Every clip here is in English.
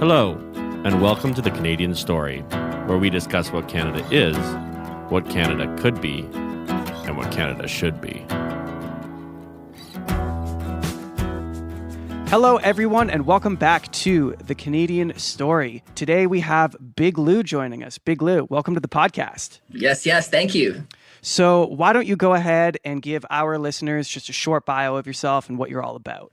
Hello, and welcome to the Canadian Story, where we discuss what Canada is, what Canada could be, and what Canada should be. Hello, everyone, and welcome back to the Canadian Story. Today we have Big Lou joining us. Big Lou, welcome to the podcast. Yes, thank you. So why don't you go ahead and give our listeners just a short bio of yourself and what you're all about?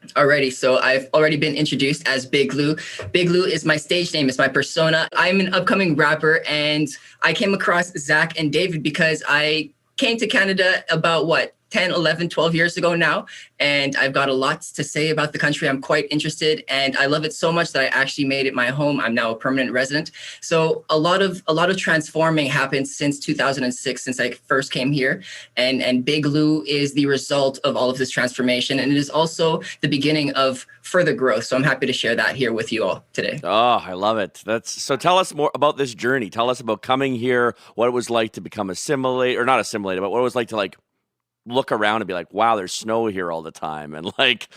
Alrighty, so I've already been introduced as Big Lou. Big Lou is my stage name, it's my persona. I'm an upcoming rapper, and I came across Zach and David because I came to Canada about 10, 11, 12 years ago now, and I've got a lot to say about the country. I'm quite interested, and I love it so much that I actually made it my home. I'm now a permanent resident. So a lot of transforming happened since 2006, since I first came here, and Big Lou is the result of all of this transformation, and it is also the beginning of further growth. So I'm happy to share that here with you all today. Oh, I love it. So tell us more about this journey. Tell us about coming here, what it was like to become assimilated, or not assimilated, but what it was like to look around and be like, wow, there's snow here all the time. And like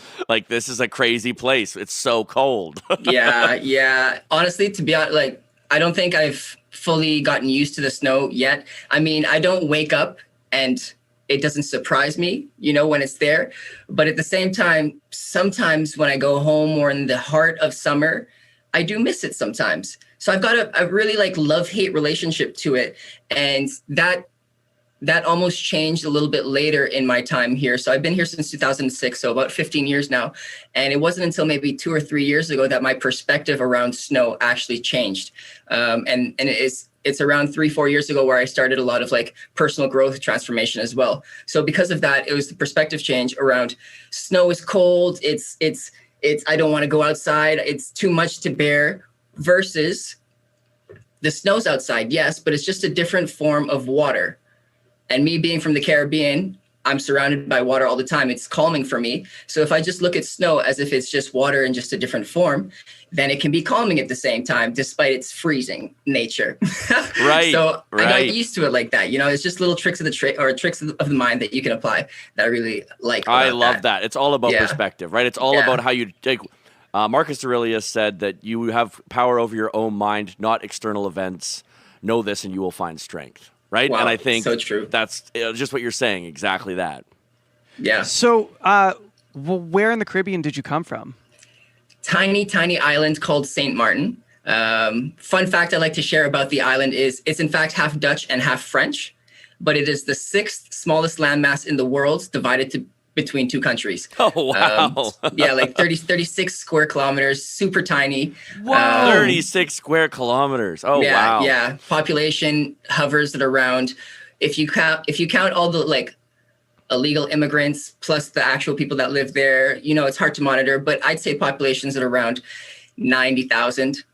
this is a crazy place. It's so cold. Yeah. Honestly, to be honest, I don't think I've fully gotten used to the snow yet. I mean, I don't wake up and it doesn't surprise me, when it's there. But at the same time, sometimes when I go home or in the heart of summer, I do miss it sometimes. So I've got a really love-hate relationship to it. And that almost changed a little bit later in my time here. So I've been here since 2006, so about 15 years now. And it wasn't until maybe 2 or 3 years ago that my perspective around snow actually changed. And it's around 3-4 years ago where I started a lot of personal growth transformation as well. So because of that, it was the perspective change around snow is cold. It's I don't want to go outside. It's too much to bear versus the snow's outside. Yes, but it's just a different form of water. And me being from the Caribbean, I'm surrounded by water all the time. It's calming for me. So if I just look at snow as if it's just water in just a different form, then it can be calming at the same time, despite its freezing nature. Right. So right. I got used to it like that. It's just little tricks of the mind that you can apply that I really like. I love that. It's all about perspective, right? It's all about how you take. Marcus Aurelius said that you have power over your own mind, not external events. Know this and you will find strength. Right. Wow, and I think so true. That's just what you're saying. Exactly that. Yeah. So where in the Caribbean did you come from? Tiny island called St. Martin. Fun fact I'd like to share about the island is it's in fact half Dutch and half French, but it is the 6th smallest landmass in the world divided between 2 countries. Oh, wow. 36 square kilometers, super tiny. Wow. 36 square kilometers. Oh, wow. Yeah. Population hovers at around, if you count all the illegal immigrants plus the actual people that live there, it's hard to monitor, but I'd say populations at around 90,000.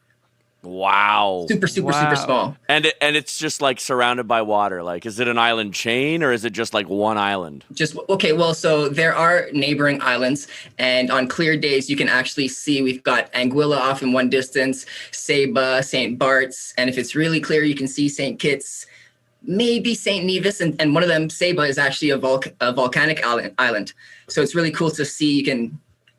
Wow. Super small. And it's just surrounded by water. Is it an island chain or is it just one island? So there are neighboring islands, and on clear days you can actually see we've got Anguilla off in one distance, Saba, St. Bart's, and if it's really clear you can see St. Kitts, maybe St. Nevis, and one of them, Saba, is actually a volcanic island. So it's really cool to see.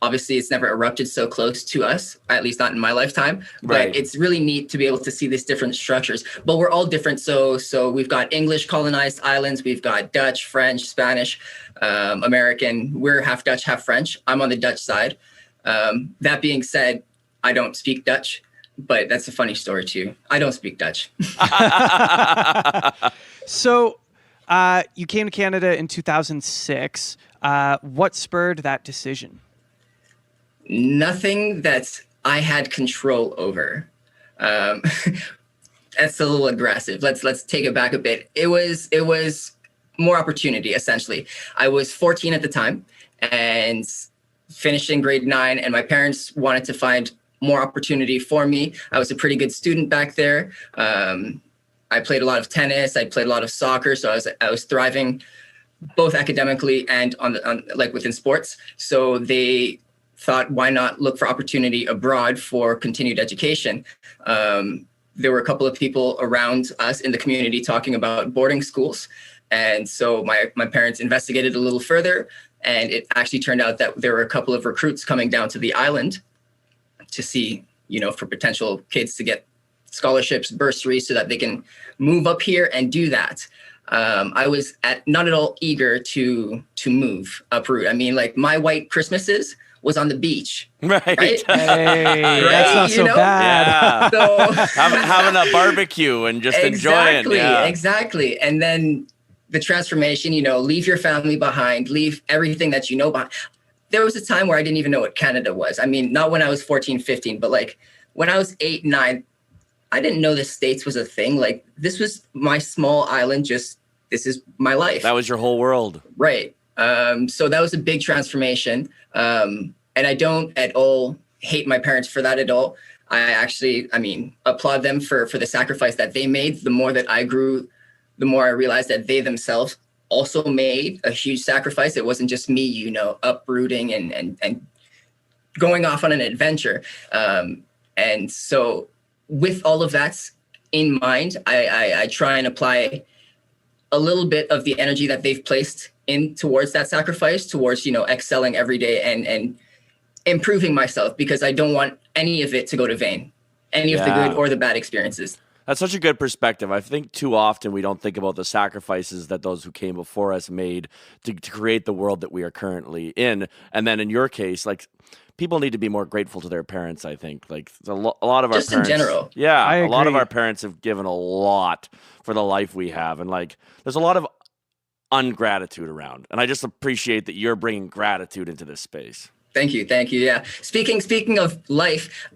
Obviously, it's never erupted so close to us, at least not in my lifetime. Right. But it's really neat to be able to see these different structures. But we're all different. So we've got English colonized islands. We've got Dutch, French, Spanish, American. We're half Dutch, half French. I'm on the Dutch side. That being said, I don't speak Dutch, but that's a funny story too. I don't speak Dutch. So you came to Canada in 2006. What spurred that decision? Nothing that I had control over. That's a little aggressive. Let's take it back a bit. It was more opportunity, essentially. I was 14 at the time and finishing grade 9, and my parents wanted to find more opportunity for me. I was a pretty good student back there. I played a lot of tennis. I played a lot of soccer, so I was thriving both academically and on within sports. So they thought, why not look for opportunity abroad for continued education? There were a couple of people around us in the community talking about boarding schools. And so my parents investigated a little further, and it actually turned out that there were a couple of recruits coming down to the island to see for potential kids to get scholarships, bursaries, so that they can move up here and do that. I was not at all eager to move uproot. I mean, like, my white Christmases was on the beach. Right. Hey, Right? that's not so bad. Yeah. So having a barbecue and just enjoying. Yeah. Exactly. And then the transformation, leave your family behind, leave everything that you know behind. There was a time where I didn't even know what Canada was. I mean, not when I was 14, 15, but like when I was 8, 9, I didn't know the States was a thing. Like, this was my small island. This is my life. That was your whole world. Right. So that was a big transformation. And I don't at all hate my parents for that at all. I mean, applaud them for the sacrifice that they made. The more that I grew, the more I realized that they themselves also made a huge sacrifice. It wasn't just me, uprooting and going off on an adventure. And so with all of that in mind, I try and apply a little bit of the energy that they've placed in towards that sacrifice, towards, excelling every day and improving myself, because I don't want any of it to go to vain, any of the good or the bad experiences. That's such a good perspective. I think too often we don't think about the sacrifices that those who came before us made to create the world that we are currently in. And then in your case, like, people need to be more grateful to their parents, I think. Like, a lot of our Just parents, in general. Yeah, I a lot of agree. our parents have given a lot for the life we have. And like, there's a lot of ungratitude around. And I just appreciate that you're bringing gratitude into this space. Thank you. Yeah. Speaking of life,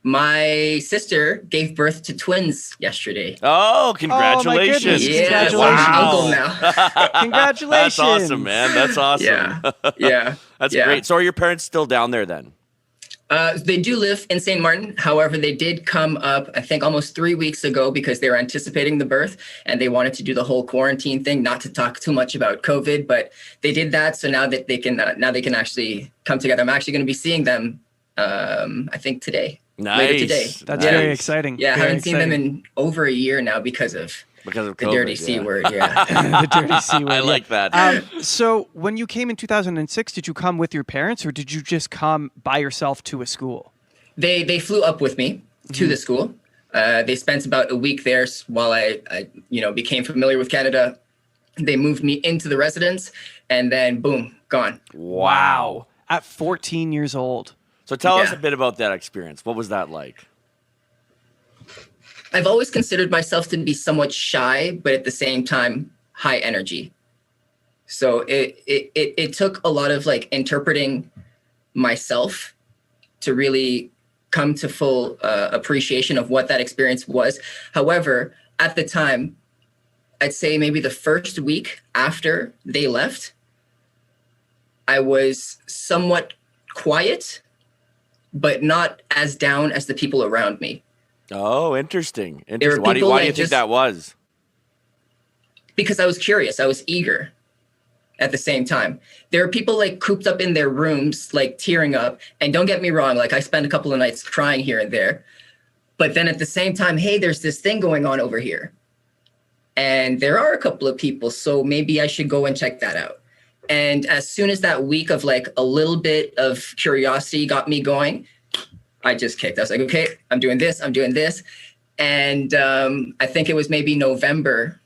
my sister gave birth to twins yesterday. Oh, congratulations. goodness. Yeah, Congratulations. so I'm uncle now. Congratulations. That's awesome, man. That's awesome. Yeah. That's Yeah. great. So are your parents still down there then? They do live in St. Martin. However, they did come up, I think, almost 3 weeks ago, because they were anticipating the birth and they wanted to do the whole quarantine thing, not to talk too much about COVID, but they did that. So now that they can actually come together. I'm actually going to be seeing them, I think today. Later today. Nice. That's Nice. very exciting. Yeah, I Very haven't seen them exciting. in over a year now because of of the COVID, dirty C yeah. word. Yeah. The dirty C word. I yeah. like that. So when you came in 2006, did you come with your parents or did you just come by yourself to a school? They flew up with me to the school. They spent about a week there while I became familiar with Canada. They moved me into the residence, and then boom, gone. Wow. At 14 years old. So tell us Yeah. a bit about that experience. What was that like? I've always considered myself to be somewhat shy, but at the same time, high energy. So it took a lot of like interpreting myself to really come to full appreciation of what that experience was. However, at the time, I'd say maybe the first week after they left, I was somewhat quiet, but not as down as the people around me. Oh, interesting. were Interesting. Why do you people that think just- that was? Because I was curious, I was eager at the same time. There are people like cooped up in their rooms, like tearing up. And don't get me wrong, like I spent a couple of nights crying here and there. But then at the same time, hey, there's this thing going on over here. And there are a couple of people, so maybe I should go and check that out. And as soon as that week of like a little bit of curiosity got me going, I just kicked. I was like, okay, I'm doing this. And I think it was maybe November.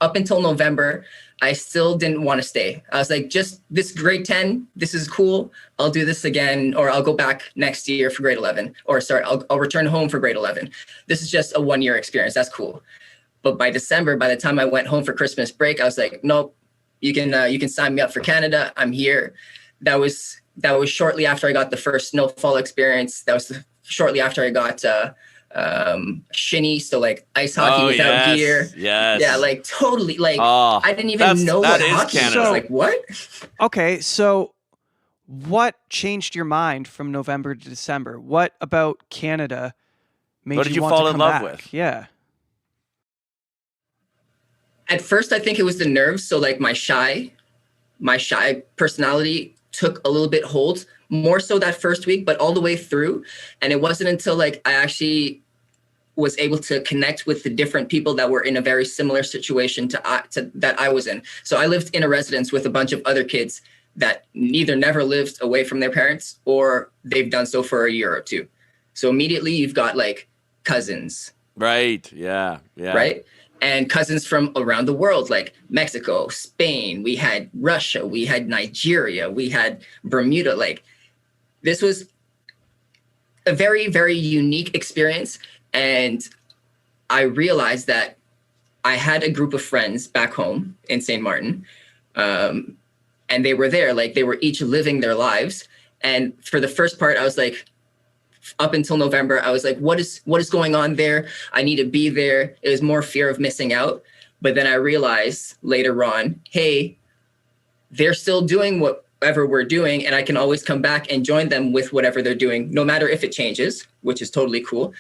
Up until November, I still didn't want to stay. I was like, just this grade 10, this is cool. I'll do this again, or I'll go back next year for grade 11, or I'll return home for grade 11. This is just a 1-year experience. That's cool. But by December, by the time I went home for Christmas break, I was like, nope, you can sign me up for Canada. I'm here. That was shortly after I got the first snowfall experience. That was shortly after I got shinny, so like ice hockey without gear. Yes. Yeah, like totally. Like Oh, I didn't even know that what is hockey was. Canada. Like what? Okay, so what changed your mind from November to December? What about Canada made What did you want fall to in come love back? with? Yeah. At first, I think it was the nerves. So like my shy personality took a little bit hold, more so that first week, but all the way through. And it wasn't until like I actually was able to connect with the different people that were in a very similar situation to that I was in. So I lived in a residence with a bunch of other kids that either never lived away from their parents or they've done so for a year or two. So immediately you've got like cousins. Right. Yeah. Yeah. Right. And cousins from around the world, like Mexico, Spain, we had Russia, we had Nigeria, we had Bermuda. Like this was a very, very unique experience. And I realized that I had a group of friends back home in St. Martin. And they were there, like they were each living their lives. And for the first part, I was like, up until November, I was like, what is going on there? I need to be there. It was more fear of missing out. But then I realized later on, hey, they're still doing whatever we're doing, and I can always come back and join them with whatever they're doing, no matter if it changes, which is totally cool.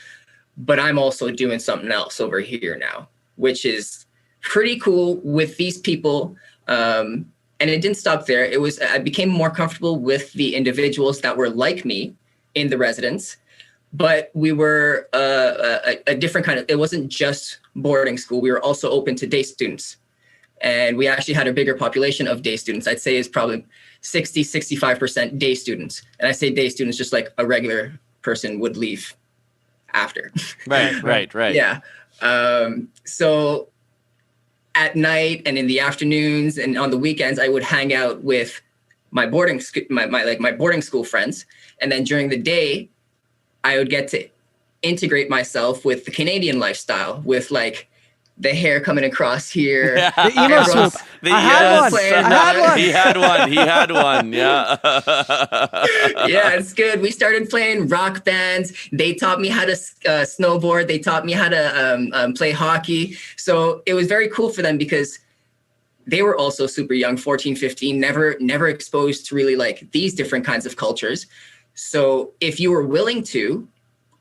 But I'm also doing something else over here now, which is pretty cool with these people. And it didn't stop there. I became more comfortable with the individuals that were like me in the residence, but we were a different kind of, it wasn't just boarding school. We were also open to day students. And we actually had a bigger population of day students. I'd say it's probably 65% day students. And I say day students just like a regular person would leave after. Right. Yeah. So at night and in the afternoons and on the weekends, I would hang out with my boarding school friends. And then during the day, I would get to integrate myself with the Canadian lifestyle, with like the hair coming across here. The emo swoop. I had one. He had one. Yeah. Yeah, it's good. We started playing rock bands. They taught me how to snowboard. They taught me how to play hockey. So it was very cool for them because they were also super young, 14, 15, never exposed to really like these different kinds of cultures. So if you were willing to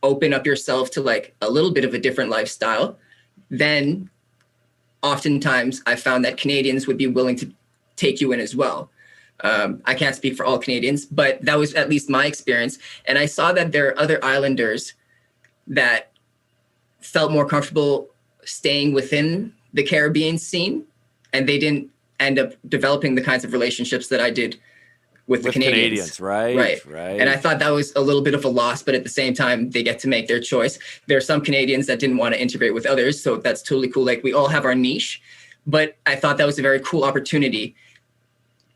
open up yourself to like a little bit of a different lifestyle, then oftentimes I found that Canadians would be willing to take you in as well. I can't speak for all Canadians, but that was at least my experience. And I saw that there are other islanders that felt more comfortable staying within the Caribbean scene, and they didn't end up developing the kinds of relationships that I did with the Canadians. Right. And I thought that was a little bit of a loss, but at the same time, they get to make their choice. There are some Canadians that didn't want to integrate with others, so that's totally cool. Like we all have our niche, but I thought that was a very cool opportunity.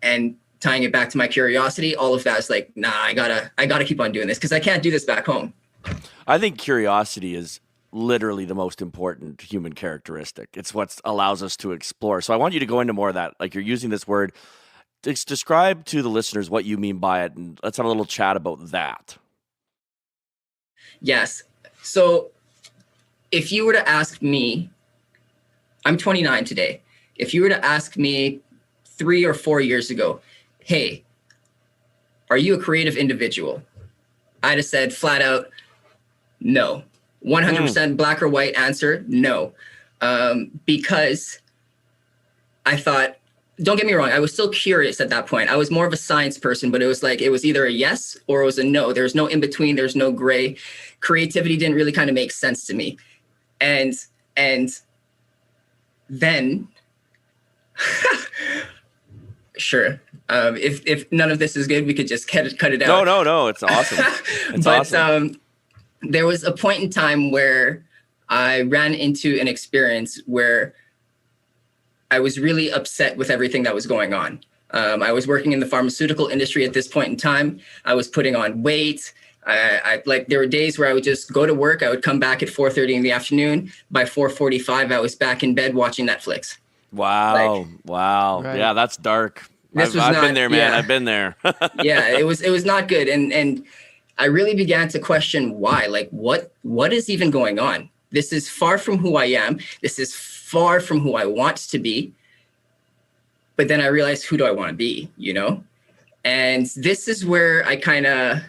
And tying it back to my curiosity, all of that is like, nah, I gotta keep on doing this because I can't do this back home. I think curiosity is literally the most important human characteristic. It's what allows us to explore. So I want you to go into more of that. Like you're using this word. Describe to the listeners what you mean by it, and let's have a little chat about that. Yes. So if you were to ask me, I'm 29 today. If you were to ask me 3 or 4 years ago, hey, are you a creative individual? I'd have said flat out, no. 100% black or white answer, no. Because I thought, don't get me wrong, I was still curious at that point. I was more of a science person, but it was like, it was either a yes or it was a no. There was no in between. There's no gray. Creativity didn't really kind of make sense to me. And then, sure. If none of this is good, we could just cut it out. No. It's awesome. It's awesome. There was a point in time where I ran into an experience where I was really upset with everything that was going on. I was working in the pharmaceutical industry at this point in time. I was putting on weight. There were days where I would just go to work. I would come back at 4:30 in the afternoon. By 4:45, I was back in bed watching Netflix. Wow. Right. Yeah, that's dark. I've been there, man. Yeah. I've been there. Yeah, it was not good. And I really began to question why. Like, what is even going on? This is far from who I am. This is far from who I want to be. But then I realized, who do I want to be, you know? And this is where I kind of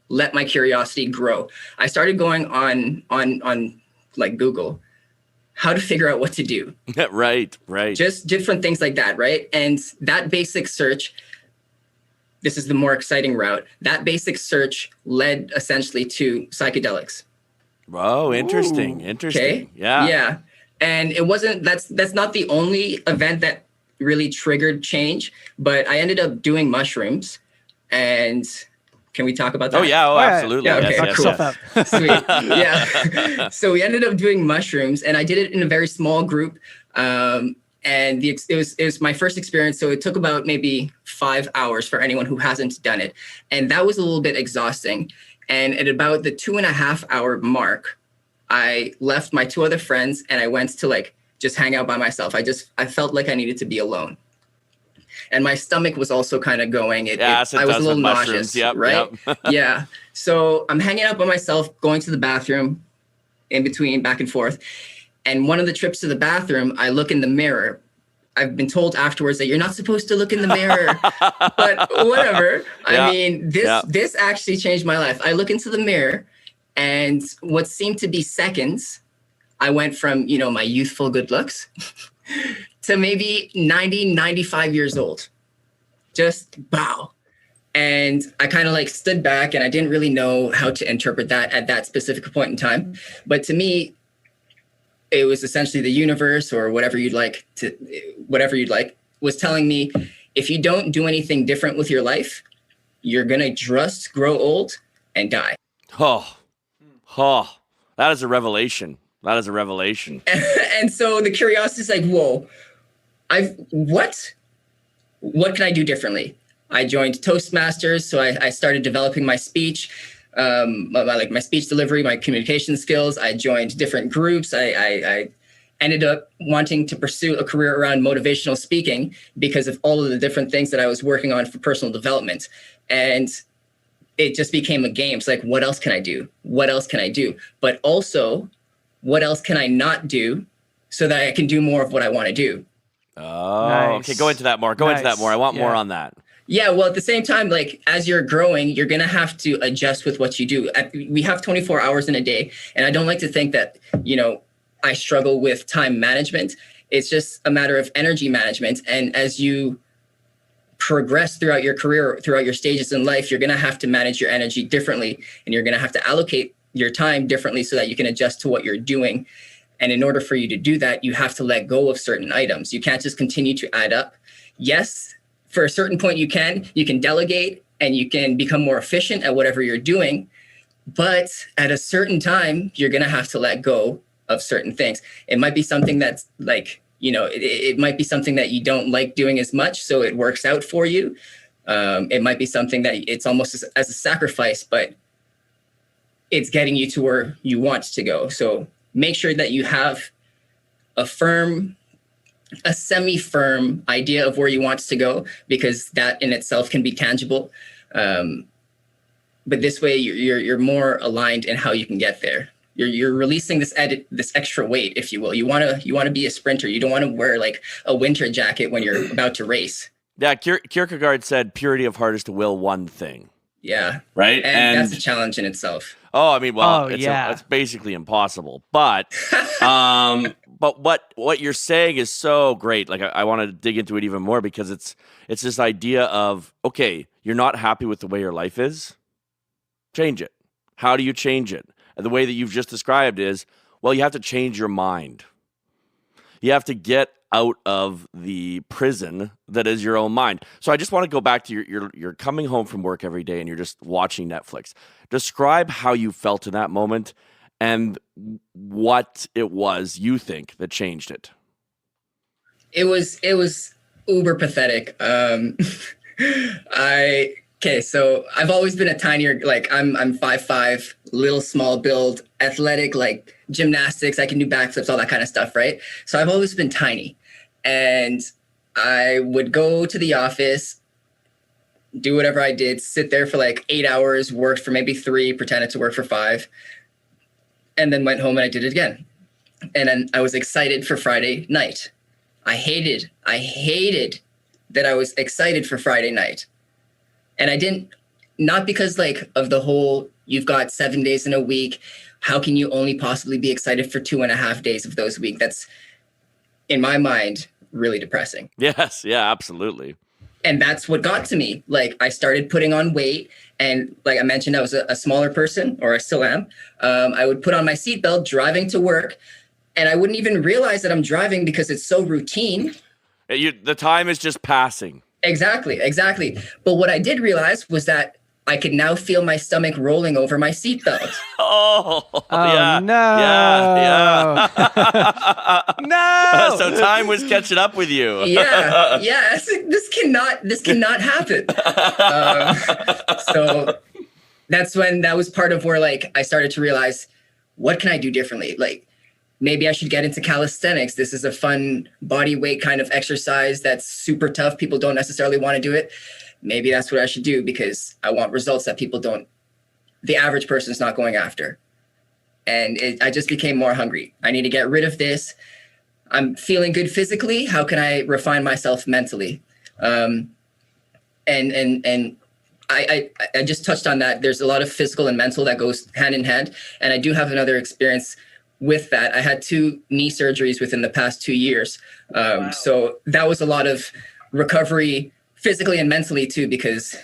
let my curiosity grow. I started going on like Google, how to figure out what to do. Right. Just different things like that, right? And that basic search, this is the more exciting route. That basic search led essentially to psychedelics. Whoa, interesting. Okay. Yeah. And it wasn't, that's not the only event that really triggered change, but I ended up doing mushrooms. And can we talk about that? Oh yeah, Oh, yeah. absolutely. Yeah, okay, Yes, cool. yes, yes. Sweet. Yeah. So we ended up doing mushrooms, and I did it in a very small group. And it was my first experience. So it took about maybe 5 hours for anyone who hasn't done it. And that was a little bit exhausting. And at about the 2.5 hour mark, I left my two other friends and I went to like just hang out by myself. I felt like I needed to be alone. And my stomach was also kind of going. I was a little nauseous, right? Yep. Yeah. So I'm hanging out by myself, going to the bathroom, in between, back and forth. And one of the trips to the bathroom, I look in the mirror. I've been told afterwards that you're not supposed to look in the mirror, but whatever. Yeah. I mean, this actually changed my life. I look into the mirror, and what seemed to be seconds, I went from, my youthful good looks to maybe 90, 95 years old. Just wow. And I kind of like stood back, and I didn't really know how to interpret that at that specific point in time. But to me, it was essentially the universe, or whatever you'd like, was telling me, if you don't do anything different with your life, you're going to just grow old and die. That is a revelation. That is a revelation. And so the curiosity is like, whoa, what can I do differently? I joined Toastmasters. So I started developing my speech, my speech delivery, my communication skills. I joined different groups. I ended up wanting to pursue a career around motivational speaking because of all of the different things that I was working on for personal development. And it just became a game. It's like, what else can I do? What else can I do? But also, what else can I not do so that I can do more of what I want to do? Oh, Nice. okay. Go into that more. I want more on that. Yeah, well, at the same time, like as you're growing, you're going to have to adjust with what you do. We have 24 hours in a day. And I don't like to think that, I struggle with time management. It's just a matter of energy management. And as you progress throughout your career, throughout your stages in life, you're going to have to manage your energy differently. And you're going to have to allocate your time differently so that you can adjust to what you're doing. And in order for you to do that, you have to let go of certain items. You can't just continue to add up. Yes, for a certain point, you can delegate and you can become more efficient at whatever you're doing. But at a certain time, you're going to have to let go of certain things. It might be something that's like, it might be something that you don't like doing as much, so it works out for you. It might be something that it's almost as a sacrifice, but it's getting you to where you want to go. So make sure that you have a semi-firm idea of where you want to go, because that in itself can be tangible. But this way you're more aligned in how you can get there. You're releasing this extra weight, if you will. You want to be a sprinter. You don't want to wear like a winter jacket when you're about to race. Yeah, Kierkegaard said purity of heart is to will one thing. Yeah. Right? And that's a challenge in itself. Oh, I mean, well, it's basically impossible. But but what you're saying is so great. Like I want to dig into it even more, because it's this idea of, okay, you're not happy with the way your life is. Change it. How do you change it? And the way that you've just described is, well, you have to change your mind. You have to get out of the prison that is your own mind. So I just want to go back to you're coming home from work every day and you're just watching Netflix. Describe how you felt in that moment and what it was you think that changed it. It was uber pathetic. So I've always been a tinier, like I'm 5'5", little small build, athletic, like gymnastics. I can do backflips, all that kind of stuff, right? So I've always been tiny. And I would go to the office, do whatever I did, sit there for like 8 hours, worked for maybe 3, pretended to work for 5, and then went home and I did it again. And then I was excited for Friday night. I hated that I was excited for Friday night. And I didn't, not because like of the whole, you've got 7 days in a week. How can you only possibly be excited for 2.5 days of those weeks? That's, in my mind, really depressing. Yes. Yeah, absolutely. And that's what got to me. Like I started putting on weight, and like I mentioned, I was a smaller person, or I still am. I would put on my seatbelt driving to work, and I wouldn't even realize that I'm driving because it's so routine. The time is just passing. Exactly. But what I did realize was that I could now feel my stomach rolling over my seatbelt. Oh, no. No. So time was catching up with you. Yeah. This cannot happen. So that was part of where like I started to realize, what can I do differently? Like, maybe I should get into calisthenics. This is a fun body weight kind of exercise that's super tough. People don't necessarily want to do it. Maybe that's what I should do because I want results that the average person's not going after. And I just became more hungry. I need to get rid of this. I'm feeling good physically. How can I refine myself mentally? And I just touched on that. There's a lot of physical and mental that goes hand in hand. And I do have another experience with that. I had 2 knee surgeries within the past 2 years. Wow. So that was a lot of recovery physically and mentally too, because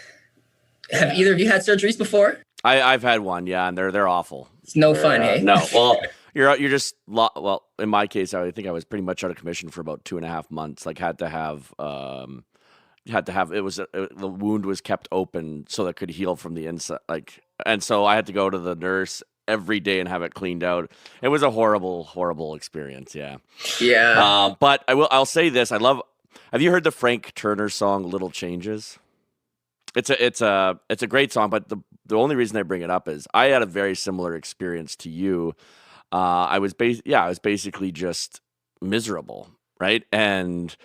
have either of you had surgeries before? I've had one, yeah, and they're awful. It's no fun, hey? No, well, you're just well. In my case, I think I was pretty much out of commission for about 2.5 months. Like, had to have the wound was kept open so that it could heal from the inside. Like, and so I had to go to the nurse every day and have it cleaned out. It was a horrible experience. Yeah. Yeah. But I'll say this: have you heard the Frank Turner song "Little Changes"? It's a great song, but the only reason I bring it up is I had a very similar experience to you. I was basically just miserable, right? And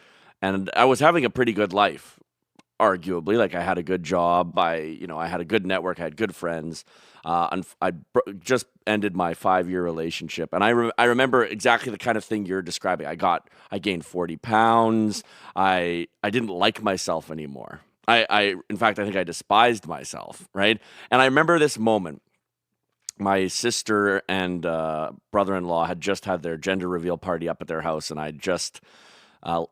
I was having a pretty good life, arguably. Like, I had a good job, I had a good network, I had good friends. And I just ended my 5-year relationship, and I remember exactly the kind of thing you're describing. I gained 40 pounds. I didn't like myself anymore. In fact, I think I despised myself, right? And I remember this moment. My sister and brother-in-law had just had their gender reveal party up at their house, and I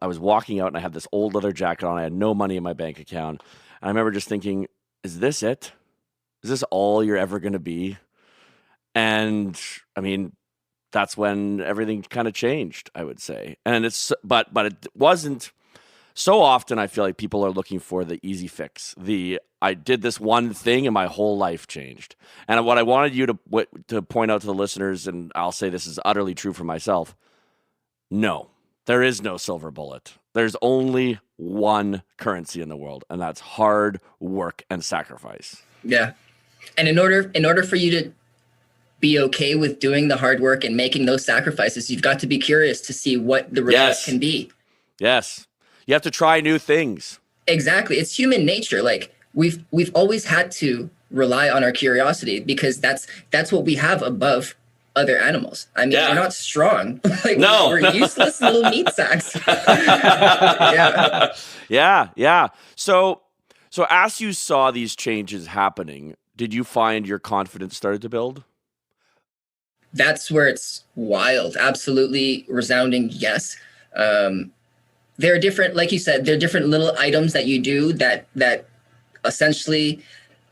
was walking out, and I had this old leather jacket on. I had no money in my bank account. And I remember just thinking, is this it? Is this all you're ever going to be? And I mean, that's when everything kind of changed, I would say. And but it wasn't. So often I feel like people are looking for the easy fix. I did this one thing and my whole life changed. And what I wanted you to point out to the listeners, and I'll say this is utterly true for myself. No, there is no silver bullet. There's only one currency in the world, and that's hard work and sacrifice. Yeah. And in order for you to be okay with doing the hard work and making those sacrifices, you've got to be curious to see what the results can be. Yes. You have to try new things. Exactly. It's human nature. Like, we've always had to rely on our curiosity because that's what we have above other animals. I mean, we're not strong. Like, no. We're useless little meat sacks. Yeah. So as you saw these changes happening, did you find your confidence started to build? That's where it's wild. Absolutely resounding yes. There are different, like you said, there are different little items that you do that essentially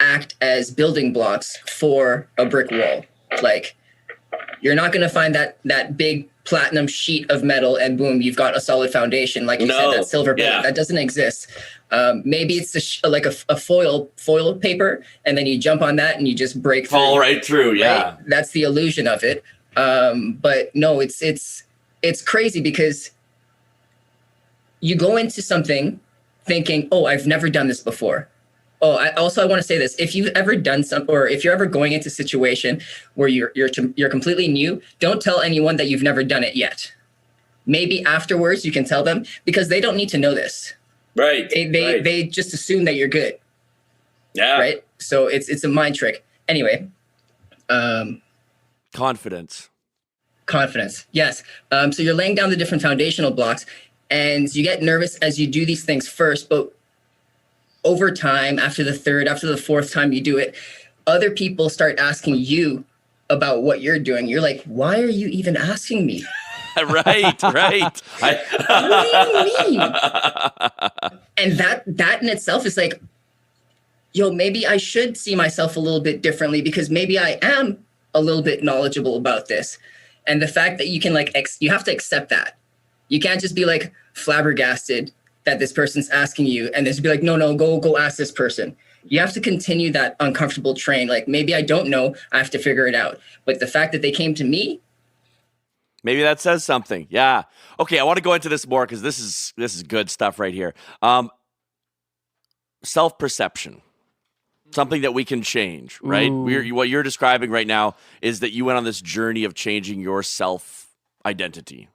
act as building blocks for a brick wall. Like, you're not going to find that big platinum sheet of metal and boom, you've got a solid foundation. Like you said, that silver bullet, that doesn't exist. Maybe it's like a foil paper, and then you jump on that and you just break through. Fall right through, yeah. Right? That's the illusion of it. But no, it's crazy because you go into something thinking, oh, I've never done this before. Oh, I want to say this. If you've ever done something, or if you're ever going into a situation where you're completely new, don't tell anyone that you've never done it yet. Maybe afterwards you can tell them, because they don't need to know this. Right. They just assume that you're good. Yeah. Right. So it's a mind trick. Anyway. Confidence. Yes. So you're laying down the different foundational blocks, and you get nervous as you do these things first, but over time, after the third, after the fourth time you do it, other people start asking you about what you're doing. You're like, why are you even asking me? Right. What do you mean? And that in itself is like, yo, maybe I should see myself a little bit differently, because maybe I am a little bit knowledgeable about this. And the fact that you can you have to accept that. You can't just be like, flabbergasted that this person's asking you, and this be like, no, go ask this person. You have to continue that uncomfortable train. Like, maybe I don't know, I have to figure it out. But the fact that they came to me, maybe that says something. Yeah. Okay, I want to go into this more because this is good stuff right here. Self-perception. Something that we can change, right? What you're describing right now is that you went on this journey of changing your self-identity.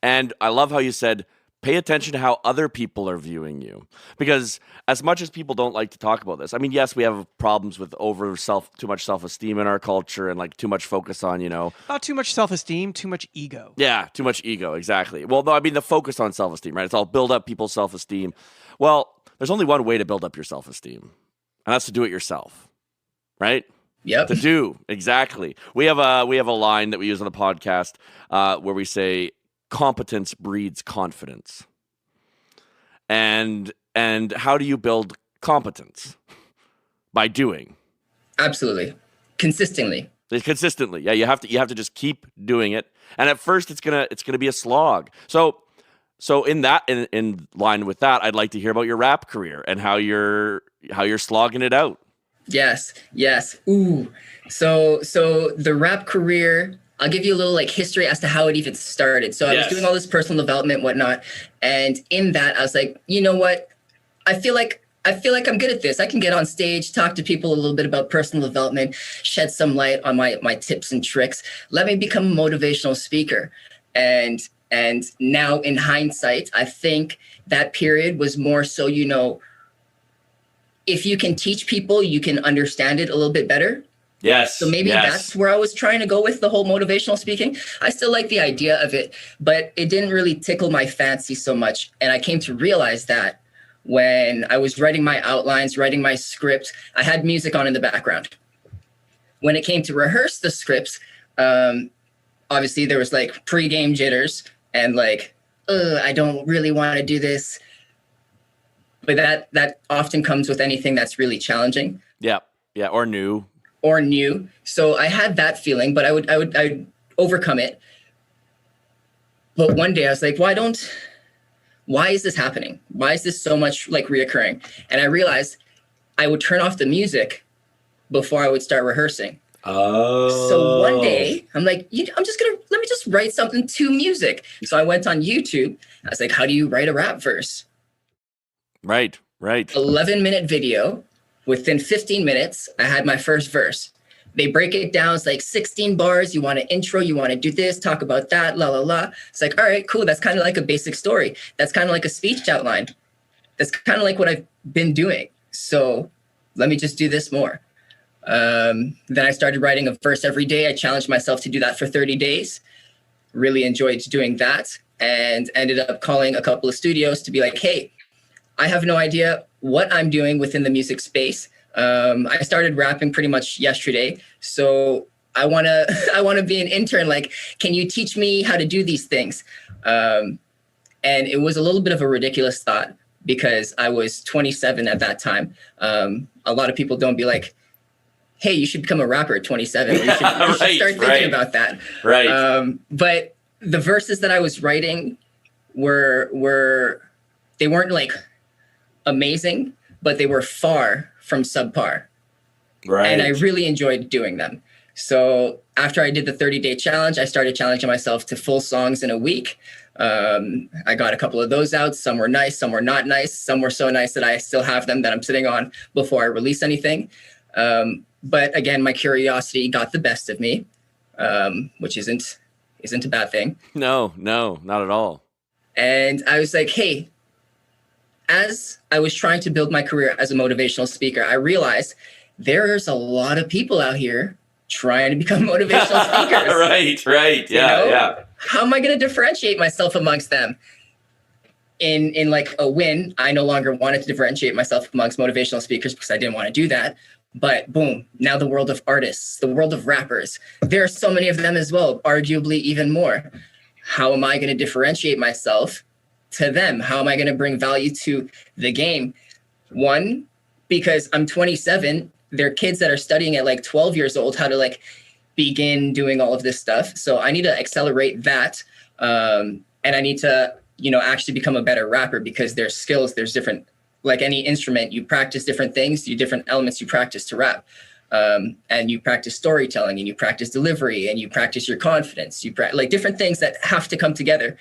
And I love how you said, pay attention to how other people are viewing you. Because as much as people don't like to talk about this, I mean, yes, we have problems with too much self-esteem in our culture and like too much focus on, Not too much self-esteem, too much ego. Yeah, too much ego, exactly. Well, no, I mean, the focus on self-esteem, right? It's all build up people's self-esteem. Well, there's only one way to build up your self-esteem, and that's to do it yourself, right? Yep. To do, exactly. We have a line that we use on the podcast where we say, competence breeds confidence. And how do you build competence? By doing. Absolutely. Consistently. Yeah, you have to just keep doing it. And at first it's gonna be a slog. So in line with that, I'd like to hear about your rap career and how you're slogging it out. Yes. Ooh. So the rap career, I'll give you a little like history as to how it even started. So I was doing all this personal development, whatnot. And in that, I was like, you know what? I feel like I'm good at this. I can get on stage, talk to people a little bit about personal development, shed some light on my tips and tricks. Let me become a motivational speaker. And now in hindsight, I think that period was more so, if you can teach people, you can understand it a little bit better. Yes. So maybe that's where I was trying to go with the whole motivational speaking. I still like the idea of it, but it didn't really tickle my fancy so much. And I came to realize that when I was writing my outlines, writing my script, I had music on in the background. When it came to rehearse the scripts, obviously there was like pre-game jitters and like, I don't really want to do this. But that often comes with anything that's really challenging. Yeah, or new. So I had that feeling, but I would overcome it. But one day I was like, why is this happening? Why is this so much like reoccurring? And I realized I would turn off the music before I would start rehearsing. Oh. So one day I'm like, let me just write something to music. So I went on YouTube. I was like, how do you write a rap verse? Right. 11-minute video. Within 15 minutes, I had my first verse. They break it down. It's like 16 bars. You want an intro. You want to do this, talk about that, la, la, la. It's like, all right, cool. That's kind of like a basic story. That's kind of like a speech outline. That's kind of like what I've been doing. So let me just do this more. Then I started writing a verse every day. I challenged myself to do that for 30 days. Really enjoyed doing that and ended up calling a couple of studios to be like, hey, I have no idea what I'm doing within the music space. I started rapping pretty much yesterday. So I want to be an intern. Like, can you teach me how to do these things? And it was a little bit of a ridiculous thought because I was 27 at that time. A lot of people don't be like, hey, you should become a rapper at 27. Or you should start thinking about that. Right. But the verses that I was writing they weren't like amazing, but they were far from subpar. Right. And I really enjoyed doing them. So after I did the 30-day challenge, I started challenging myself to full songs in a week. I got a couple of those out. Some were nice, some were not nice. Some were so nice that I still have them that I'm sitting on before I release anything. But again, my curiosity got the best of me, which isn't a bad thing. No, not at all. And I was like, hey, as I was trying to build my career as a motivational speaker, I realized there's a lot of people out here trying to become motivational speakers. Right. Yeah. How am I going to differentiate myself amongst them? In like a win, I no longer wanted to differentiate myself amongst motivational speakers because I didn't want to do that. But boom, now the world of artists, the world of rappers, there are so many of them as well, arguably even more. How am I going to differentiate myself to them? How am I going to bring value to the game? One, because I'm 27, there are kids that are studying at like 12 years old how to like begin doing all of this stuff. So I need to accelerate that. And I need to actually become a better rapper, because there's skills, there's different, like any instrument, you practice different things, you different elements you practice to rap. And you practice storytelling, and you practice delivery, and you practice your confidence. Like different things that have to come together.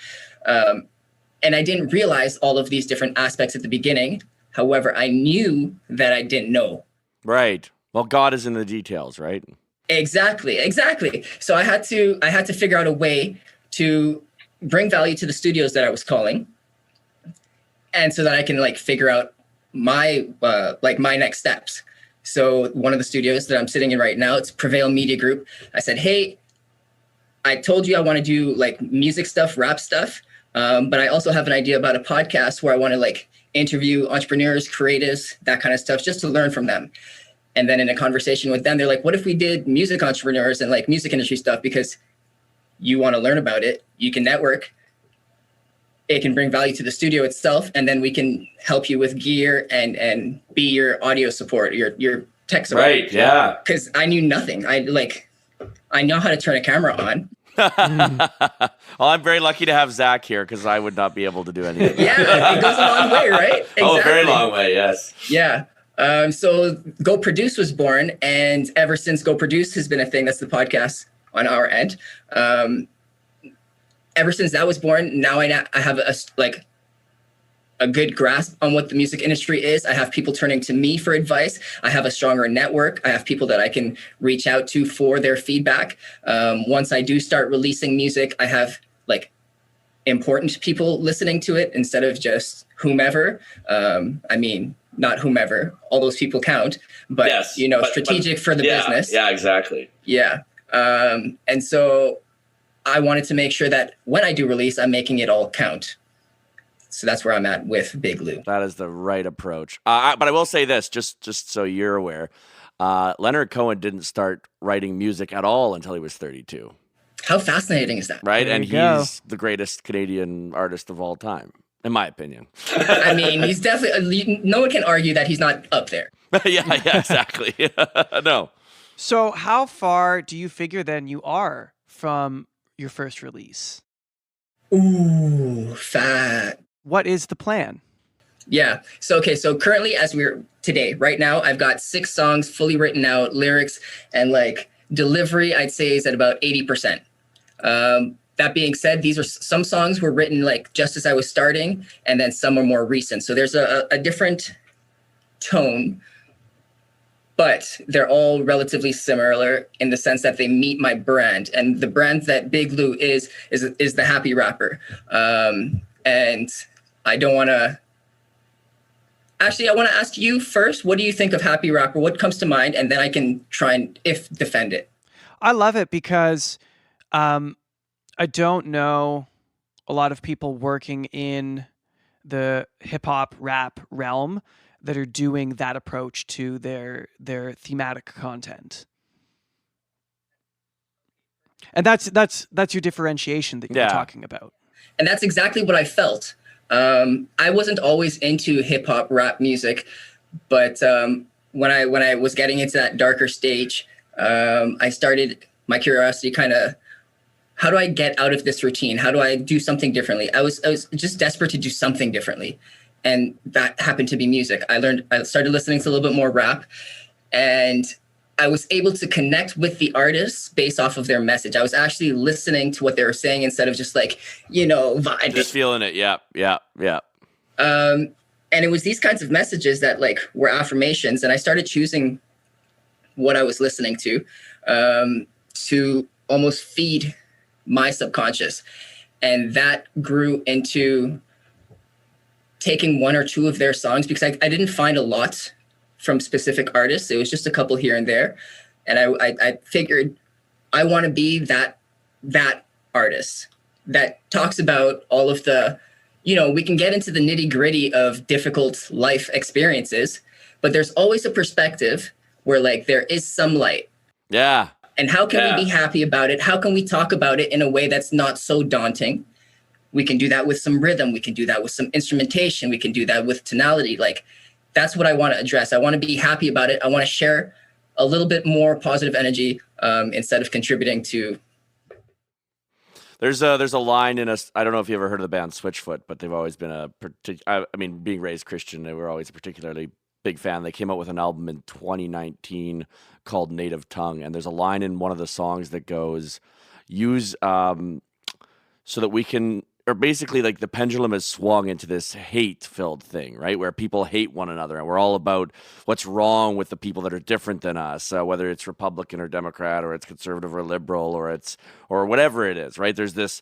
And I didn't realize all of these different aspects at the beginning. However, I knew that I didn't know. Right. Well, God is in the details, right? Exactly. So I had to figure out a way to bring value to the studios that I was calling, and so that I can like figure out my my next steps. So one of the studios that I'm sitting in right now, it's Prevail Media Group. I said, hey, I told you I want to do like music stuff, rap stuff, but I also have an idea about a podcast where I want to like interview entrepreneurs, creatives, that kind of stuff, just to learn from them. And then in a conversation with them, they're like, what if we did music entrepreneurs and like music industry stuff? Because you want to learn about it, you can network, it can bring value to the studio itself, and then we can help you with gear and be your audio support, your tech support. Right, yeah. Because I knew nothing. I know how to turn a camera on. Well, I'm very lucky to have Zach here, because I would not be able to do anything. Yeah, it goes a long way, right? Exactly. Oh, a very long way, yes. Yeah. So Go Produce was born, and ever since Go Produce has been a thing, that's the podcast on our end. Ever since that was born, now I have a good grasp on what the music industry is. I have people turning to me for advice. I have a stronger network. I have people that I can reach out to for their feedback. Once I do start releasing music, I have like important people listening to it instead of just whomever. I mean, not whomever, all those people count, but yes, strategic for the business. Yeah, exactly. Yeah. And so I wanted to make sure that when I do release, I'm making it all count. So that's where I'm at with Big Lou. That is the right approach. But I will say this, just so you're aware, Leonard Cohen didn't start writing music at all until he was 32. How fascinating is that? Right? There And you go. he's the greatest Canadian artist of all time, in my opinion. I mean, he's definitely, no one can argue that he's not up there. yeah, exactly. No. So how far do you figure then you are from your first release? Ooh, fat. What is the plan? Yeah. So currently, as we're today, right now, I've got 6 songs fully written out, lyrics and like delivery, I'd say is at about 80%. That being said, these are some songs were written like just as I was starting, and then some are more recent. So there's a different tone, but they're all relatively similar in the sense that they meet my brand, and the brand that Big Lou is the happy rapper. And I don't want to. Actually, I want to ask you first. What do you think of happy rapper? What comes to mind, and then I can try and defend it. I love it because I don't know a lot of people working in the hip hop rap realm that are doing that approach to their thematic content. And that's your differentiation that you're talking about. And that's exactly what I felt. I wasn't always into hip hop rap music, but when I was getting into that darker stage, I started my curiosity kind of, how do I get out of this routine? How do I do something differently? I was just desperate to do something differently. And that happened to be music. I started listening to a little bit more rap, and I was able to connect with the artists based off of their message. I was actually listening to what they were saying instead of just like, vibing. Just feeling it. Yeah. And it was these kinds of messages that like were affirmations. And I started choosing what I was listening to almost feed my subconscious. And that grew into taking one or two of their songs, because I didn't find a lot from specific artists. It was just a couple here and there. And I figured I want to be that artist that talks about all of the, we can get into the nitty gritty of difficult life experiences, but there's always a perspective where like there is some light. Yeah. And how can we be happy about it? How can we talk about it in a way that's not so daunting? We can do that with some rhythm. We can do that with some instrumentation. We can do that with tonality. Like, that's what I want to address. I want to be happy about it. I want to share a little bit more positive energy instead of contributing to. There's a line in us. I don't know if you ever heard of the band Switchfoot, but they've always been I mean, being raised Christian, they were always a particularly big fan. They came out with an album in 2019 called Native Tongue, and there's a line in one of the songs that goes, "Use so that we can," or basically like the pendulum has swung into this hate-filled thing, right? Where people hate one another, and we're all about what's wrong with the people that are different than us, whether it's Republican or Democrat, or it's conservative or liberal, or whatever it is, right? There's this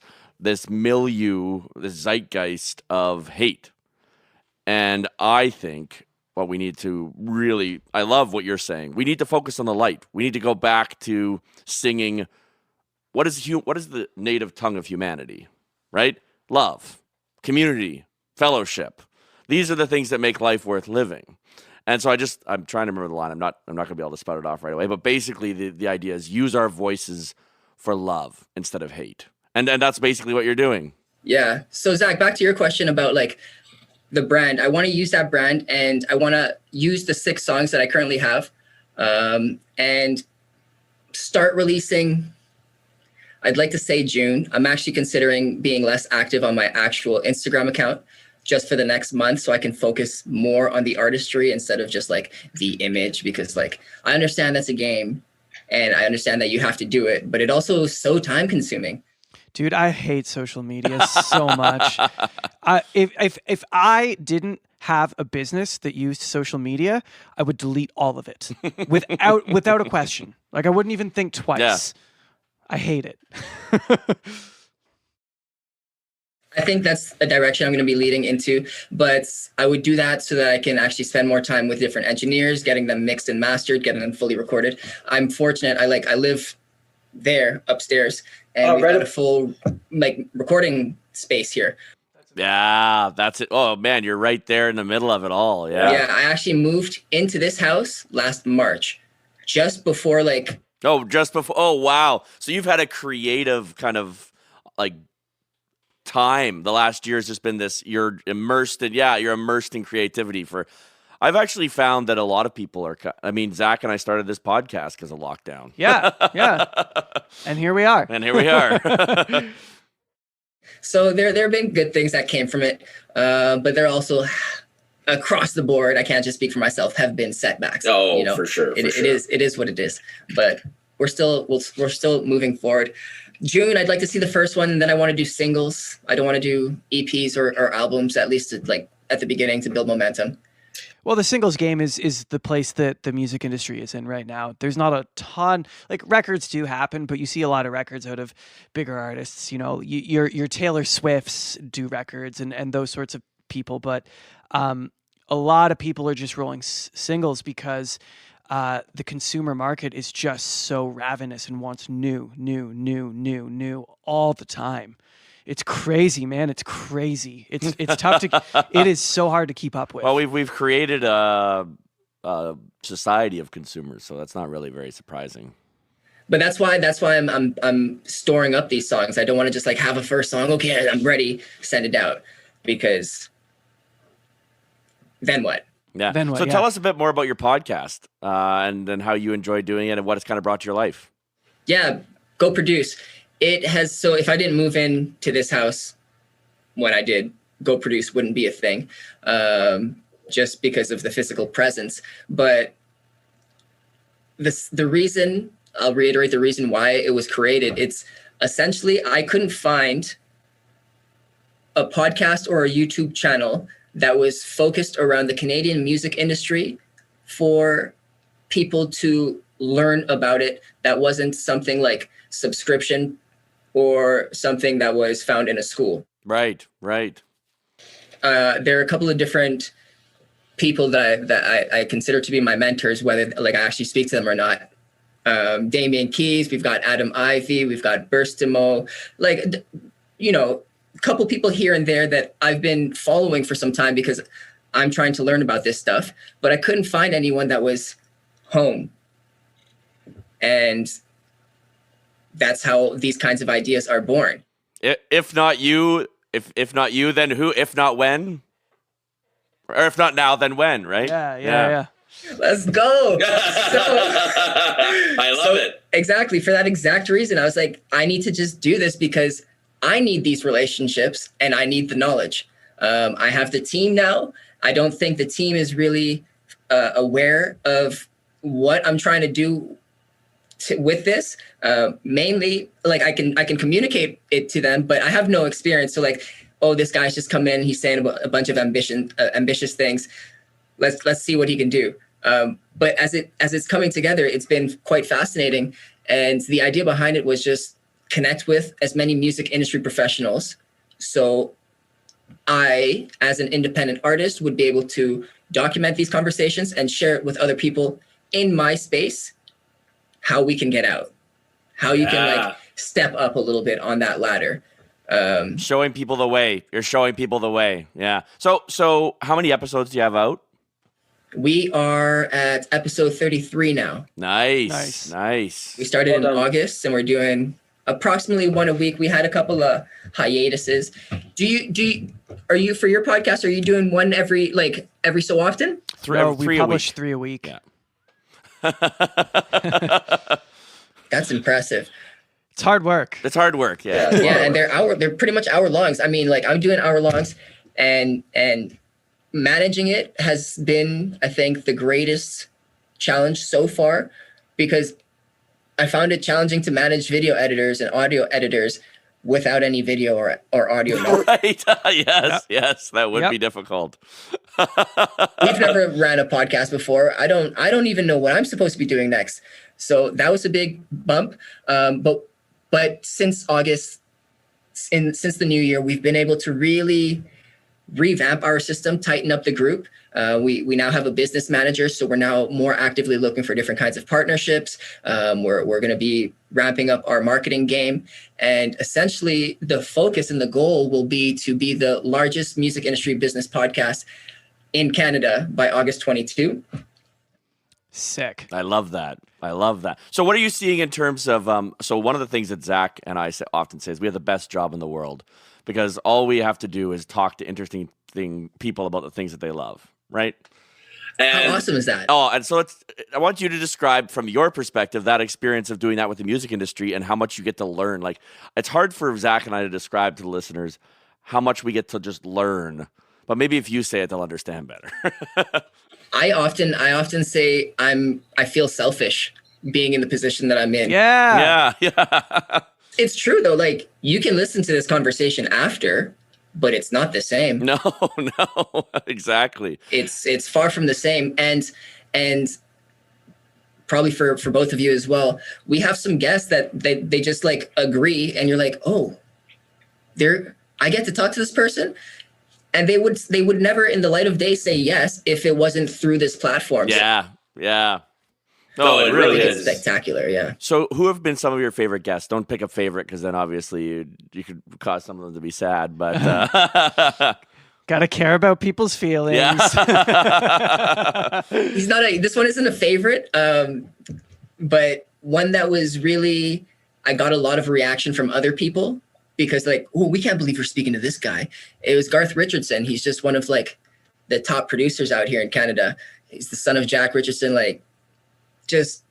milieu, this zeitgeist of hate, and I think what we need to really, I love what you're saying. We need to focus on the light. We need to go back to singing. What is the native tongue of humanity, right? Love, community, fellowship. These are the things that make life worth living. And so I'm trying to remember the line. I'm not going to be able to spout it off right away. But basically, the idea is use our voices for love instead of hate. And that's basically what you're doing. Yeah. So Zach, back to your question about like the brand. I want to use that brand, and I want to use the 6 songs that I currently have, and start releasing. I'd like to say June. I'm actually considering being less active on my actual Instagram account just for the next month, so I can focus more on the artistry instead of just like the image, because like I understand that's a game and I understand that you have to do it, but it also is so time consuming. Dude, I hate social media so much. If I didn't have a business that used social media, I would delete all of it without a question. Like I wouldn't even think twice. Yeah. I hate it. I think that's a direction I'm going to be leading into, but I would do that so that I can actually spend more time with different engineers, getting them mixed and mastered, getting them fully recorded. I'm fortunate. I live there upstairs, and we've got a full like recording space here. Yeah, that's it. Oh man, you're right there in the middle of it all. Yeah. Yeah, I actually moved into this house last March, just before like. Oh, just before. Oh, wow. So you've had a creative kind of like time. The last year has just been this. You're immersed in creativity. I've actually found that a lot of people are. I mean, Zach and I started this podcast because of lockdown. Yeah. And here we are. So there have been good things that came from it, but there also, across the board, I can't just speak for myself, have been setbacks. Oh, for sure. It is what it is. But we're still moving forward. June, I'd like to see the first one, and then I want to do singles. I don't want to do EPs or albums, at least like at the beginning, to build momentum. Well, the singles game is the place that the music industry is in right now. There's not a ton, like records do happen, but you see a lot of records out of bigger artists. You know, your Taylor Swifts do records and those sorts of people, but a lot of people are just rolling singles because the consumer market is just so ravenous and wants new all the time. It's crazy, man. It's crazy. It's tough it is so hard to keep up with. Well, we've created a society of consumers, so that's not really very surprising. But that's why I'm storing up these songs. I don't want to just like have a first song. Okay, I'm ready, send it out, because then what? Yeah. Then what? So tell us a bit more about your podcast and then how you enjoy doing it and what it's kind of brought to your life. Yeah, Go Produce. It has, so if I didn't move into this house when I did, Go Produce wouldn't be a thing, just because of the physical presence. But the reason, I'll reiterate the reason why it was created. It's essentially, I couldn't find a podcast or a YouTube channel that was focused around the Canadian music industry for people to learn about it. That wasn't something like subscription or something that was found in a school. Right. There are a couple of different people that I consider to be my mentors, whether like I actually speak to them or not. Damien Keys, we've got Adam Ivy, we've got Burstimo, like, you know, a couple people here and there that I've been following for some time because I'm trying to learn about this stuff, but I couldn't find anyone that was home. And that's how these kinds of ideas are born. If not you, if not you, then who? If not when? Or if not now, then when, right? Yeah. Let's go. I love it. Exactly. For that exact reason, I was like, I need to just do this because I need these relationships and I need the knowledge. I have the team now. I don't think the team is really aware of what I'm trying to do with this. Mainly, like I can communicate it to them, but I have no experience. So like, oh, this guy's just come in. He's saying a bunch of ambitious things. Let's see what he can do. But as it's coming together, it's been quite fascinating. And the idea behind it was just connect with as many music industry professionals. So I, as an independent artist, would be able to document these conversations and share it with other people in my space, how we can get out, how you can like step up a little bit on that ladder. Showing people the way. You're showing people the way. Yeah. So how many episodes do you have out? We are at episode 33 now. Nice. We started in August and we're doing approximately one a week. We had a couple of hiatuses. Are you for your podcast? Are you doing one every so often? We publish 3 a week. Yeah. That's impressive. It's hard work. It's hard work. Yeah. Yeah, and they're pretty much hour longs. I mean, like I'm doing hour longs, and managing it has been, I think, the greatest challenge so far, because I found it challenging to manage video editors and audio editors without any video or audio. Right. Yes, that would be difficult. We've never ran a podcast before. I don't even know what I'm supposed to be doing next. So that was a big bump. But since August, since the new year, we've been able to really revamp our system, tighten up the group. We now have a business manager, so we're now more actively looking for different kinds of partnerships. We're going to be ramping up our marketing game, and essentially the focus and the goal will be to be the largest music industry business podcast in Canada by August 22. Sick. I love that. So what are you seeing in terms of, so one of the things that Zach and I often say is we have the best job in the world, because all we have to do is talk to interesting people about the things that they love, right? And, how awesome is that? Oh, and so I want you to describe from your perspective that experience of doing that with the music industry and how much you get to learn. Like, it's hard for Zach and I to describe to the listeners how much we get to just learn, but maybe if you say it, they'll understand better. I often say I feel selfish being in the position that I'm in. Yeah. It's true though. Like, you can listen to this conversation after, but it's not the same. No, exactly. It's far from the same. And probably for both of you as well, we have some guests that they just like agree, and you're like, oh, I get to talk to this person. And they would never in the light of day say yes if it wasn't through this platform. Yeah. No, it really is spectacular. Yeah. So who have been some of your favorite guests? Don't pick a favorite, because then obviously you could cause some of them to be sad, but gotta care about people's feelings. Yeah. This one isn't a favorite, but one that was really, I got a lot of reaction from other people, because like, oh, we can't believe we're speaking to this guy. It was Garth Richardson. He's just one of like the top producers out here in Canada. He's the son of Jack Richardson, like just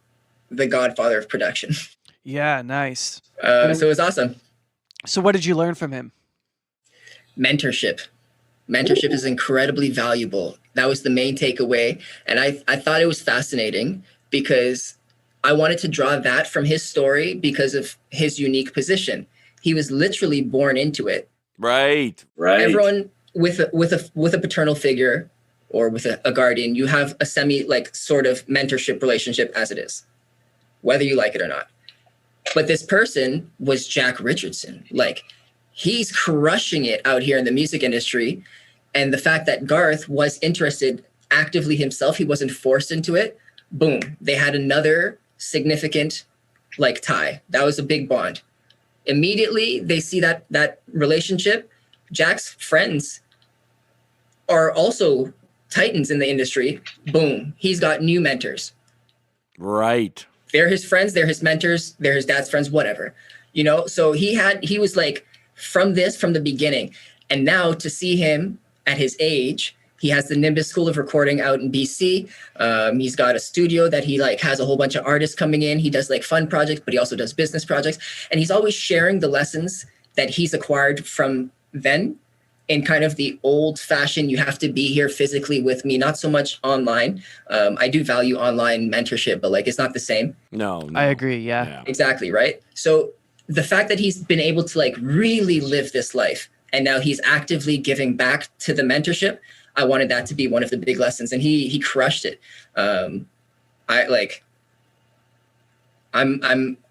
the godfather of production. Yeah, nice. So it was awesome. So what did you learn from him? Mentorship is incredibly valuable. That was the main takeaway. And I thought it was fascinating, because I wanted to draw that from his story because of his unique position. He was literally born into it. Right. Everyone with a paternal figure or with a guardian, you have a sort of mentorship relationship as it is, whether you like it or not. But this person was Jack Richardson. Like, he's crushing it out here in the music industry. And the fact that Garth was interested actively himself, he wasn't forced into it. Boom. They had another significant tie. That was a big bond. Immediately, they see that relationship. Jack's friends are also titans in the industry. Boom. He's got new mentors. Right. They're his friends. They're his mentors. They're his dad's friends, whatever. So he was like from the beginning. And now to see him at his age, he has the Nimbus School of Recording out in BC. He's got a studio that he has a whole bunch of artists coming in. He does fun projects, but he also does business projects. And he's always sharing the lessons that he's acquired from then in kind of the old fashioned, you have to be here physically with me, not so much online. I do value online mentorship, but like it's not the same. No. I agree. Yeah. Exactly, right? So the fact that he's been able to like really live this life and now he's actively giving back to the mentorship, I wanted that to be one of the big lessons, and he crushed it. I'm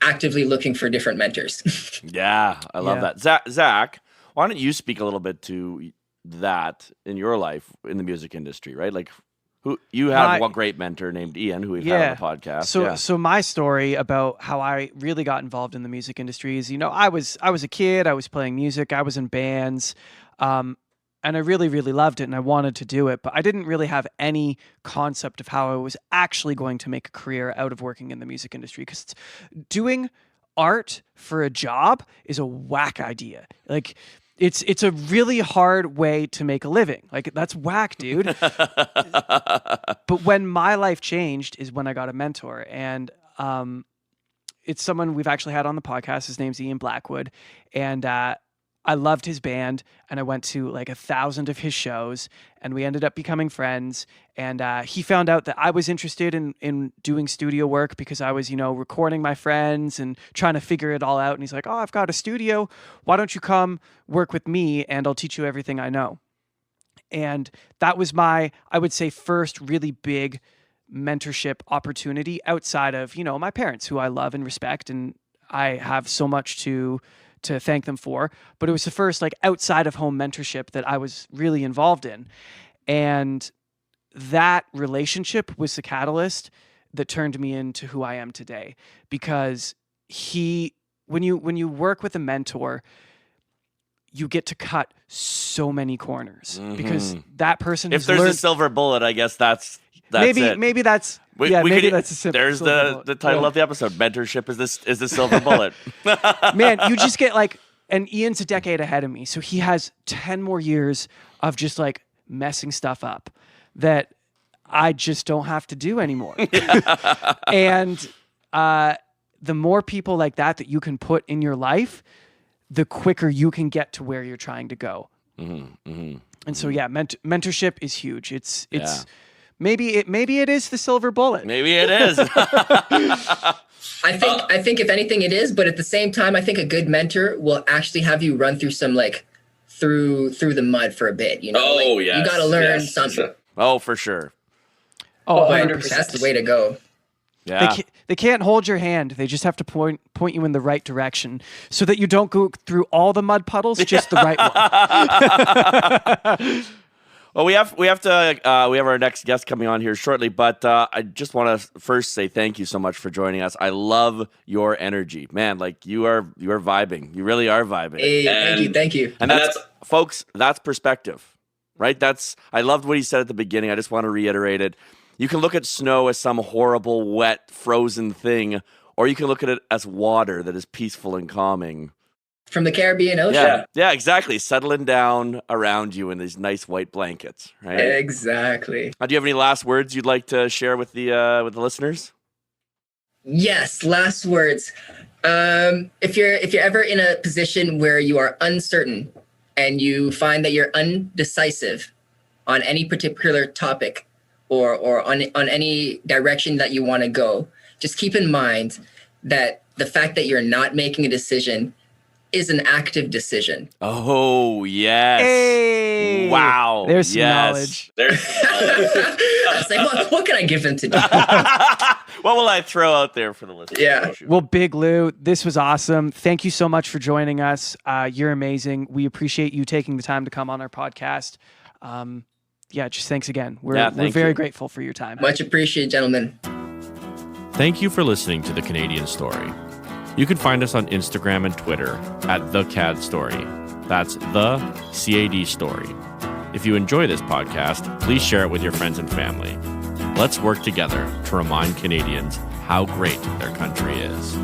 actively looking for different mentors. Yeah, I love that. Zach, why don't you speak a little bit to that in your life in the music industry, right? Like, who you have one great mentor named Ian, who we've had on the podcast. So my story about how I really got involved in the music industry is, I was a kid, I was playing music, I was in bands, and I really, really loved it and I wanted to do it, but I didn't really have any concept of how I was actually going to make a career out of working in the music industry, because doing art for a job is a whack idea. Like, it's a really hard way to make a living. Like, that's whack, dude. But when my life changed is when I got a mentor, and it's someone we've actually had on the podcast. His name's Ian Blackwood, and I loved his band, and I went to like 1,000 of his shows, and we ended up becoming friends. And he found out that I was interested in doing studio work because I was, recording my friends and trying to figure it all out. And he's like, "Oh, I've got a studio. Why don't you come work with me and I'll teach you everything I know?" And that was my, I would say, first really big mentorship opportunity outside of, my parents, who I love and respect, and I have so much to thank them for. But it was the first like outside of home mentorship that I was really involved in. And that relationship was the catalyst that turned me into who I am today. Because when you work with a mentor, you get to cut so many corners, because that person, if there's a silver bullet, I guess that's it. Maybe that's that's a simple. There's the title of the episode. Mentorship is the silver bullet. Man, you just get like, and Ian's a decade ahead of me, so he has 10 more years of just like messing stuff up that I just don't have to do anymore. And the more people like that you can put in your life, the quicker you can get to where you're trying to go. And so mentorship is huge. It's maybe it is the silver bullet. Maybe it is. I think if anything it is, but at the same time, I think a good mentor will actually have you run through some like through the mud for a bit. You got to learn something. Oh, for sure. Oh, 100%. That's the way to go. Yeah. They can't hold your hand. They just have to point you in the right direction so that you don't go through all the mud puddles, just the right one. Well, we have our next guest coming on here shortly, but I just want to first say thank you so much for joining us. I love your energy, man. Like you are vibing. You really are vibing. Hey, thank you. And that's folks. That's perspective, right? I loved what he said at the beginning. I just want to reiterate it. You can look at snow as some horrible, wet, frozen thing, or you can look at it as water that is peaceful and calming. From the Caribbean Ocean. Yeah, exactly. Settling down around you in these nice white blankets, right? Exactly. Do you have any last words you'd like to share with the listeners? Yes, last words. If you're ever in a position where you are uncertain and you find that you're undecisive on any particular topic or on any direction that you want to go, just keep in mind that the fact that you're not making a decision is an active decision. Oh, yes. Hey, wow. There's some knowledge. It's like, what can I give them to do? What will I throw out there for the listeners? Yeah. Well, Big Lou, this was awesome. Thank you so much for joining us. You're amazing. We appreciate you taking the time to come on our podcast. Just thanks again. We're very grateful for your time. Much appreciated, gentlemen. Thank you for listening to The Canadian Story. You can find us on Instagram and Twitter at The CAD Story. That's The CAD Story. If you enjoy this podcast, please share it with your friends and family. Let's work together to remind Canadians how great their country is.